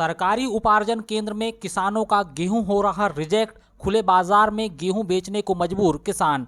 सरकारी उपार्जन केंद्र में किसानों का गेहूं हो रहा रिजेक्ट, खुले बाजार में गेहूं बेचने को मजबूर किसान।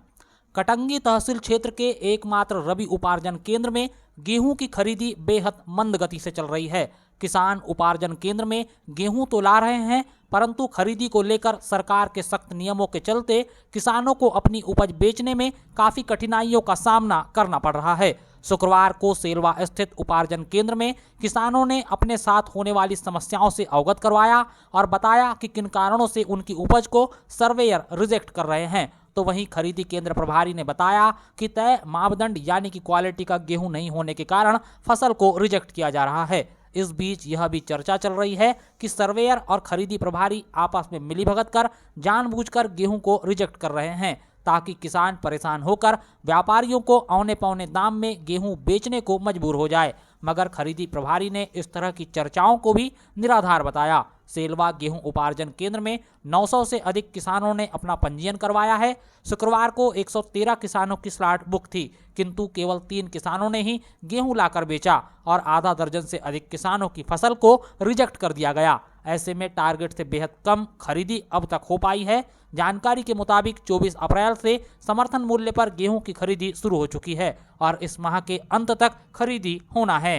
कटंगी तहसील क्षेत्र के एकमात्र रबी उपार्जन केंद्र में गेहूं की खरीदी बेहद मंद गति से चल रही है। किसान उपार्जन केंद्र में गेहूं तो ला रहे हैं, परंतु खरीदी को लेकर सरकार के सख्त नियमों के चलते किसानों को अपनी उपज बेचने में काफी कठिनाइयों का सामना करना पड़ रहा है। शुक्रवार को सेलवा स्थित उपार्जन केंद्र में किसानों ने अपने साथ होने वाली समस्याओं से अवगत करवाया और बताया कि किन कारणों से उनकी उपज को सर्वेयर रिजेक्ट कर रहे हैं। तो वहीं खरीदी केंद्र प्रभारी ने बताया कि तय मापदंड यानी कि क्वालिटी का गेहूं नहीं होने के कारण फसल को रिजेक्ट किया जा रहा है। इस बीच यह भी चर्चा चल रही है कि सर्वेयर और खरीदी प्रभारी आपस में मिलीभगत कर जानबूझकर गेहूं को रिजेक्ट कर रहे हैं, ताकि किसान परेशान होकर व्यापारियों को औने पौने दाम में गेहूं बेचने को मजबूर हो जाए। मगर खरीदी प्रभारी ने इस तरह की चर्चाओं को भी निराधार बताया। सेलवा गेहूं उपार्जन केंद्र में 900 से अधिक किसानों ने अपना पंजीयन करवाया है। शुक्रवार को 113 किसानों की स्लॉट बुक थी, किंतु केवल 3 किसानों ने ही गेहूं लाकर बेचा और आधा दर्जन से अधिक किसानों की फसल को रिजेक्ट कर दिया गया। ऐसे में टारगेट से बेहद कम खरीदी अब तक हो पाई है। जानकारी के मुताबिक 24 अप्रैल से समर्थन मूल्य पर गेहूं की खरीदी शुरू हो चुकी है और इस माह के अंत तक खरीदी होना है।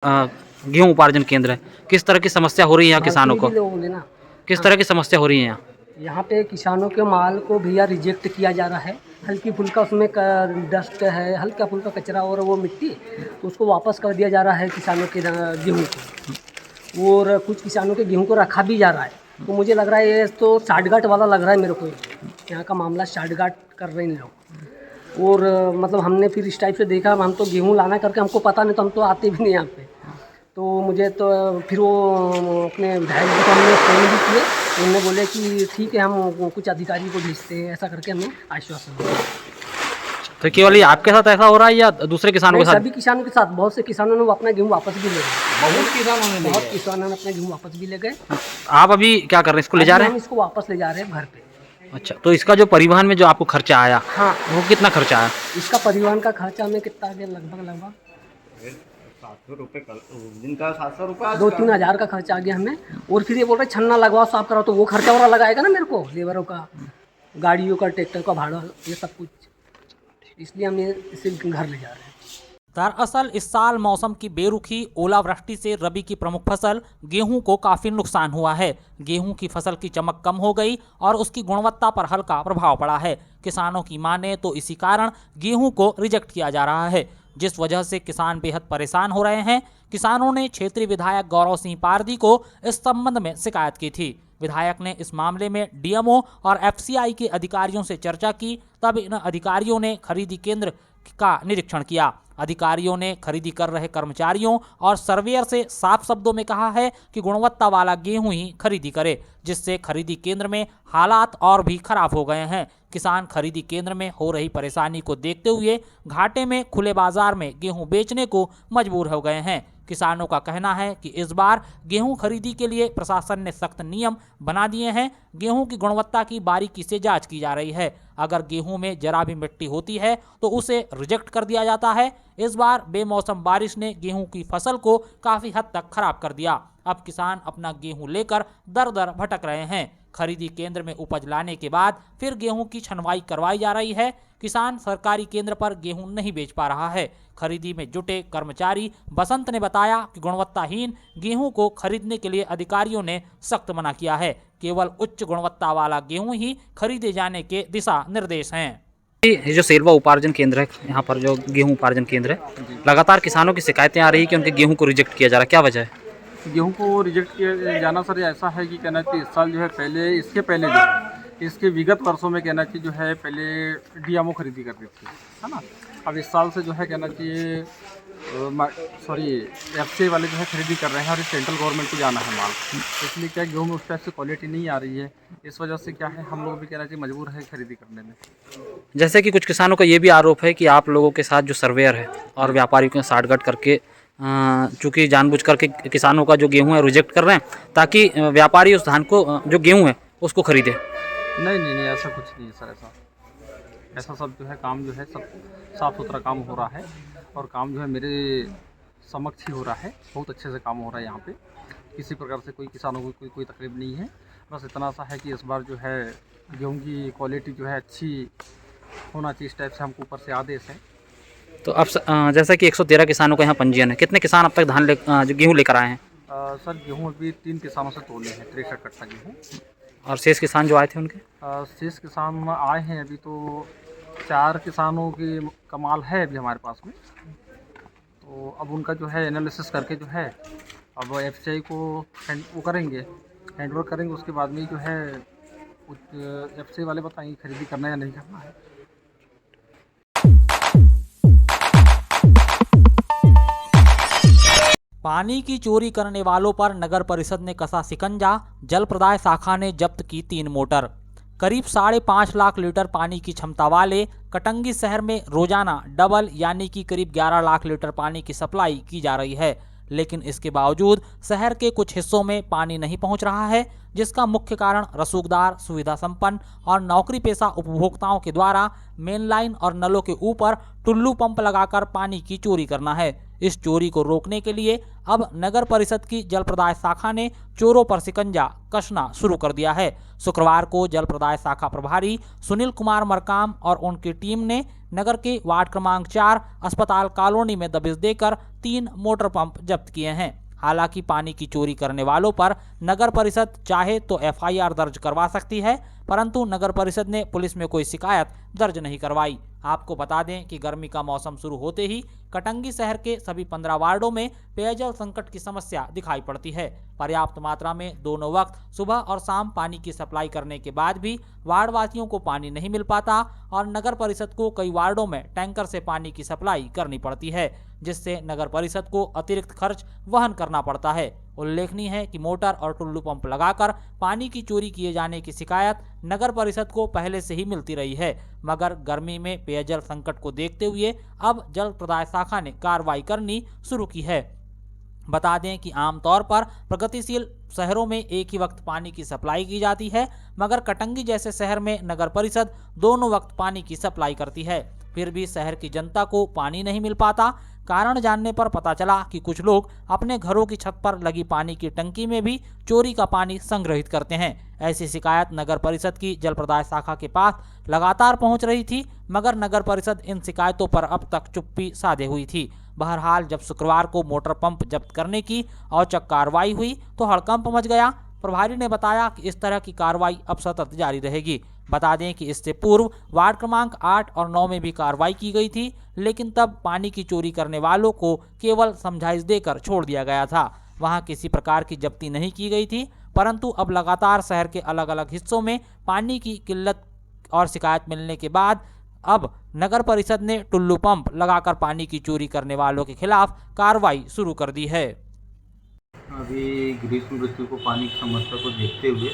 गेहूं उपार्जन केंद्र है, किस तरह की समस्या हो रही है यहाँ किसानों को? किस तरह की समस्या हो रही है यहाँ? यहाँ पे किसानों के माल को भैया रिजेक्ट किया जा रहा है। हल्की फुल्का उसमें डस्ट है, हल्का फुल्का कचरा और वो मिट्टी, तो उसको वापस कर दिया जा रहा है किसानों के गेहूँ को। और कुछ किसानों के गेहूँ को रखा भी जा रहा है। तो मुझे लग रहा है ये तो साठगांठ वाला लग रहा है मेरे को। यहाँ का मामला साठगांठ कर रहे हैं लोग। और मतलब हमने फिर इस टाइप से देखा, हम तो गेहूँ लाना करके हमको पता नहीं, तो हम तो आते भी नहीं यहाँ पे। तो मुझे तो फिर वो अपने विधायक जी को हमने फ़ोन भी किए, उन्होंने बोले कि ठीक है हम कुछ अधिकारी को भेजते हैं, ऐसा करके हमें आश्वासन दिया। तो केवल ये आपके साथ ऐसा हो रहा है या दूसरे किसानों के साथ? सभी किसानों के साथ। बहुत से किसानों ने अपना गेहूँ वापस भी ले गए। बहुत किसानों ने अपना गेहूँ वापस भी ले गए। आप अभी क्या कर रहे हैं, इसको ले जा रहे हैं? हम इसको वापस ले जा रहे हैं घर पे। अच्छा, तो इसका जो परिवहन में जो आपको खर्चा आया, हाँ, वो कितना खर्चा आया? इसका परिवहन का खर्चा हमें कितना आ गया? लगभग 700 रुपये दिन का, 700 रुपये 2-3 हज़ार का खर्चा आ गया हमें। और फिर ये बोल रहे छन्ना लगवाओ, साफ कराओ, तो वो खर्चा वाला लगाएगा ना मेरे को, लेबरों का, गाड़ियों का, ट्रैक्टर का भाड़ा, ये सब कुछ। इसलिए हम इसे घर ले जा रहे हैं। दरअसल इस साल मौसम की बेरुखी, ओलावृष्टि से रबी की प्रमुख फसल गेहूं को काफी नुकसान हुआ है। गेहूं की फसल की चमक कम हो गई और उसकी गुणवत्ता पर हल्का प्रभाव पड़ा है। किसानों की माने तो इसी कारण गेहूं को रिजेक्ट किया जा रहा है, जिस वजह से किसान बेहद परेशान हो रहे हैं। किसानों ने क्षेत्रीय विधायक गौरव सिंह पारदी को इस संबंध में शिकायत की थी। विधायक ने इस मामले में डीएमओ और एफसीआई के अधिकारियों से चर्चा की। तब इन अधिकारियों ने खरीदी केंद्र का निरीक्षण किया। अधिकारियों ने खरीदी कर रहे कर्मचारियों और सर्वेयर से साफ शब्दों में कहा है कि गुणवत्ता वाला गेहूं ही खरीदी करे, जिससे खरीदी केंद्र में हालात और भी खराब हो गए हैं। किसान खरीदी केंद्र में हो रही परेशानी को देखते हुए घाटे में खुले बाजार में गेहूं बेचने को मजबूर हो गए हैं। किसानों का कहना है कि इस बार गेहूं खरीदी के लिए प्रशासन ने सख्त नियम बना दिए हैं। गेहूं की गुणवत्ता की बारीकी से जांच की जा रही है। अगर गेहूं में जरा भी मिट्टी होती है तो उसे रिजेक्ट कर दिया जाता है। इस बार बेमौसम बारिश ने गेहूं की फसल को काफी हद तक खराब कर दिया। अब किसान अपना गेहूं लेकर दर दर भटक रहे हैं। खरीदी केंद्र में उपज लाने के बाद फिर गेहूं की छनवाई करवाई जा रही है। किसान सरकारी केंद्र पर गेहूं नहीं बेच पा रहा है। खरीदी में जुटे कर्मचारी बसंत ने बताया कि गुणवत्ताहीन गेहूं को खरीदने के लिए अधिकारियों ने सख्त मना किया है। केवल उच्च गुणवत्ता वाला गेहूं ही खरीदे जाने के दिशा निर्देश हैं। ये जो सेलवा उपार्जन केंद्र है, यहाँ पर जो गेहूं उपार्जन केंद्र है, लगातार किसानों की शिकायतें आ रही है कि उनके गेहूं को रिजेक्ट किया जा रहा है, क्या वजह है? गेहूं को रिजेक्ट किया जाना सर ऐसा है कि कहना चाहिए इस साल जो है पहले, इसके पहले जो है, इसके विगत वर्षों में कहना चाहिए जो है पहले डीएमओ खरीदी करती थी, है ना। अब इस साल से जो है कहना चाहिए एफसीआई वाले जो है खरीदी कर रहे हैं और सेंट्रल गवर्नमेंट को जाना है माल। इसलिए क्या गेहूं में उस टाइप से क्वालिटी नहीं आ रही है। इस वजह से क्या है, हम लोग भी कहना चाहिए मजबूर है खरीदी करने में। जैसे कि कुछ किसानों का ये भी आरोप है कि आप लोगों के साथ जो सर्वेयर है और व्यापारियों के साठगांठ करके चूँकि जानबूझ करके किसानों का जो गेहूं है रिजेक्ट कर रहे हैं, ताकि व्यापारी उस धान को जो गेहूं है उसको खरीदे। नहीं, ऐसा कुछ नहीं है सर। ऐसा सब जो है काम जो है सब साफ़ सुथरा काम हो रहा है और काम जो है मेरे समक्ष ही हो रहा है। बहुत अच्छे से काम हो रहा है यहाँ पे। किसी प्रकार से कोई किसानों को कोई तकलीफ नहीं है। बस इतना सा है कि इस बार जो है गेहूँ की क्वालिटी जो है अच्छी होना चाहिए, इस टाइप से हमको ऊपर से आदेश है। तो अब जैसा कि 113 किसानों का यहाँ पंजीयन है, कितने किसान अब तक जो गेहूँ लेकर आए हैं? सर गेहूँ अभी 3 किसानों से तोले हैं 63 कट्टा गेहूँ। और शेष किसान जो आए थे उनके? शेष किसान आए हैं अभी तो 4 किसानों की कमाल है अभी हमारे पास में। तो अब उनका जो है एनालिसिस करके जो है अब एफसीआई को वो करेंगे, हैंडओवर करेंगे। उसके बाद में जो है एफसीआई वाले बताएंगे खरीदी करना है या नहीं करना है। पानी की चोरी करने वालों पर नगर परिषद ने कसा शिकंजा। जल प्रदाय शाखा ने जब्त की 3 मोटर। करीब 5.5 लाख लीटर पानी की क्षमता वाले कटंगी शहर में रोजाना डबल यानी कि करीब 11 लाख लीटर पानी की सप्लाई की जा रही है, लेकिन इसके बावजूद शहर के कुछ हिस्सों में पानी नहीं पहुंच रहा है, जिसका मुख्य कारण रसूखदार, सुविधा संपन्न और नौकरी पेशा उपभोक्ताओं के द्वारा मेन लाइन और नलों के ऊपर टुल्लू पंप लगाकर पानी की चोरी करना है। इस चोरी को रोकने के लिए अब नगर परिषद की जल प्रदाय शाखा ने चोरों पर शिकंजा कसना शुरू कर दिया है। शुक्रवार को जल प्रदाय शाखा प्रभारी सुनील कुमार मरकाम और उनकी टीम ने नगर के वार्ड क्रमांक 4 अस्पताल कॉलोनी में दबिश देकर 3 मोटर पंप जब्त किए हैं। हालांकि पानी की चोरी करने वालों पर नगर परिषद चाहे तो एफआईआर दर्ज करवा सकती है, परंतु नगर परिषद ने पुलिस में कोई शिकायत दर्ज नहीं करवाई। आपको बता दें कि गर्मी का मौसम शुरू होते ही कटंगी शहर के सभी 15 वार्डों में पेयजल संकट की समस्या दिखाई पड़ती है। पर्याप्त मात्रा में दोनों वक्त सुबह और शाम पानी की सप्लाई करने के बाद भी वार्ड वासियों को पानी नहीं मिल पाता और नगर परिषद को कई वार्डों में टैंकर से पानी की सप्लाई करनी पड़ती है, जिससे नगर परिषद को अतिरिक्त खर्च वहन करना पड़ता है। उल्लेखनीय है कि मोटर और टुल्लू पंप लगाकर पानी की चोरी किए जाने की शिकायत नगर परिषद को पहले से ही मिलती रही है, मगर गर्मी में पेयजल संकट को देखते हुए अब जल प्रदाय शाखा ने कार्रवाई करनी शुरू की है। बता दें कि आमतौर पर प्रगतिशील शहरों में एक ही वक्त पानी की सप्लाई की जाती है, मगर कटंगी जैसे शहर में नगर परिषद दोनों वक्त पानी की सप्लाई करती है, फिर भी शहर की जनता को पानी नहीं मिल पाता। कारण जानने पर पता चला कि कुछ लोग अपने घरों की छत पर लगी पानी की टंकी में भी चोरी का पानी संग्रहित करते हैं। ऐसी शिकायत नगर परिषद की जल प्रदाय शाखा के पास लगातार पहुंच रही थी, मगर नगर परिषद इन शिकायतों पर अब तक चुप्पी साधे हुई थी। बहरहाल जब शुक्रवार को मोटर पंप जब्त करने की औचक कार्रवाई हुई तो हड़कंप मच गया। प्रभारी ने बताया कि इस तरह की कार्रवाई अब सतत जारी रहेगी। बता दें कि इससे पूर्व वार्ड क्रमांक 8 और 9 में भी कार्रवाई की गई थी, लेकिन तब पानी की चोरी करने वालों को केवल समझाइश देकर छोड़ दिया गया था। वहां किसी प्रकार की जब्ती नहीं की गई थी, परंतु अब लगातार शहर के अलग अलग हिस्सों में पानी की किल्लत और शिकायत मिलने के बाद अब नगर परिषद ने टुल्लू पंप लगाकर पानी की चोरी करने वालों के खिलाफ कार्रवाई शुरू कर दी है। अभी ग्रीष्म ऋतु को पानी की समस्या को देखते हुए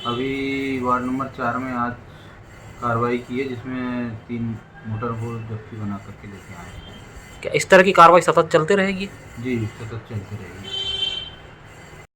अभी वार्ड नंबर 4 में आज कार्रवाई की है, जिसमें 3 मोटर को जब्ती बना करके लेके आए हैं। क्या इस तरह की कार्रवाई सतत चलते रहेगी? जी, सतत चलती रहेगी।